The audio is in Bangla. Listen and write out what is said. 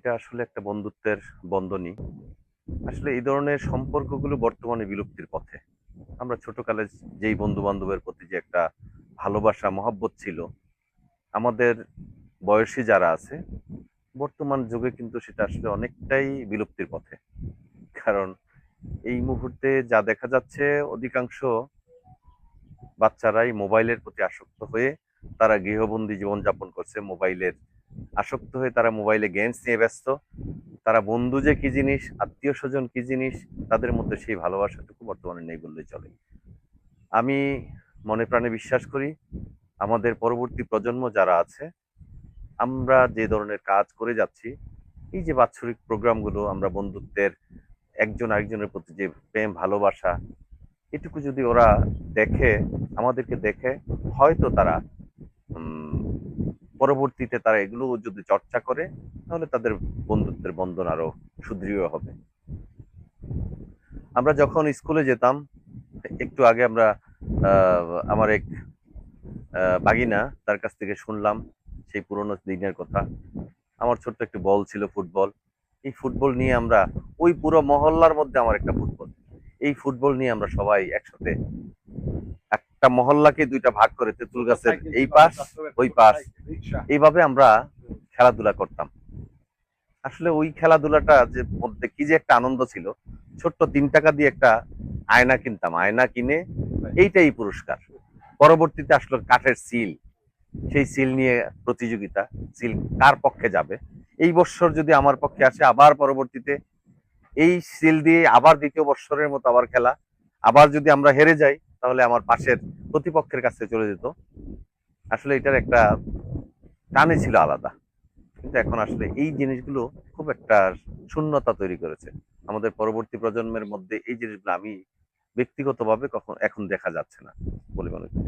এটা আসলে একটা বন্ধুত্বের বন্ধনই। আসলে এই ধরনের সম্পর্কগুলো বর্তমানে বিলুপ্তির পথে। আমরা ছোটকালে যেই বন্ধু-বান্ধবের প্রতি যে একটা ভালোবাসা, মহব্বত ছিল, আমাদের বয়সী যারা আছে, বর্তমান যুগে কিন্তু সেটা আসলে অনেকটাই বিলুপ্তির পথে। কারণ এই মুহূর্তে যা দেখা যাচ্ছে অধিকাংশ বাচ্চারাই মোবাইলের প্রতি আসক্ত হয়ে তারা গৃহবন্দী জীবনযাপন করছে। মোবাইলের আসক্ত হয়ে তারা মোবাইলে গেমস নিয়ে ব্যস্ত। তারা বন্ধু যে কি জিনিস, আত্মীয়স্বজন কি জিনিস, তাদের মধ্যে সেই ভালোবাসাটুকু বর্তমানে নেই বললেই চলে। আমি মনে প্রাণে বিশ্বাস করি, আমাদের পরবর্তী প্রজন্ম যারা আছে, আমরা যে ধরনের কাজ করে যাচ্ছি, এই যে বাৎসরিক প্রোগ্রামগুলো আমরা বন্ধুত্বের একজন আরেকজনের প্রতি যে প্রেম, ভালোবাসা, এটুকু যদি ওরা দেখে, আমাদেরকে দেখে, হয়তো তারা উম পরবর্তীতে তারা এগুলো যদি চর্চা করে, তাহলে তাদের বন্ধুত্বের বন্ধন আরো সুদৃঢ় হবে। আমরা যখন স্কুলে যেতাম, একটু আগে আমরা আমার এক বাগিনা, তার কাছ থেকে শুনলাম সেই পুরোনো দিনের কথা। আমার ছোট্ট একটি বল ছিল, ফুটবল। এই ফুটবল নিয়ে আমরা, ওই পুরো মহল্লার মধ্যে আমার একটা ফুটবল, এই ফুটবল নিয়ে আমরা সবাই একসাথে, একটা মহল্লাকে দুইটা ভাগ করে তেঁতুল গাছের এই পাশ ওই পাশ, এইভাবে আমরা খেলাধুলা করতাম। আসলে ওই খেলাধুলাটা যে মধ্যে কি যে একটা আনন্দ ছিল। ছোট্ট 3 টাকা দিয়ে একটা আয়না কিনতাম, আয়না কিনে এইটাই পুরস্কার। পরবর্তীতে আসলো কাঠের সিল, সেই সিল নিয়ে প্রতিযোগিতা, সিল কার পক্ষে যাবে। এই বৎসর যদি আমার পক্ষে আসে, আবার পরবর্তীতে এই সিল দিয়ে আবার দ্বিতীয় বৎসরের মতো আবার খেলা। আবার যদি আমরা হেরে যাই, তাহলে আমার পাশের প্রতিপক্ষের কাছে চলে যেত। আসলে এটার একটা টানে ছিল আলাদা। কিন্তু এখন আসলে এই জিনিসগুলো খুব একটা শূন্যতা তৈরি করেছে আমাদের পরবর্তী প্রজন্মের মধ্যে। এই জিনিসগুলো আমি ব্যক্তিগতভাবে কখন এখন দেখা যাচ্ছে না বলে মনে করি।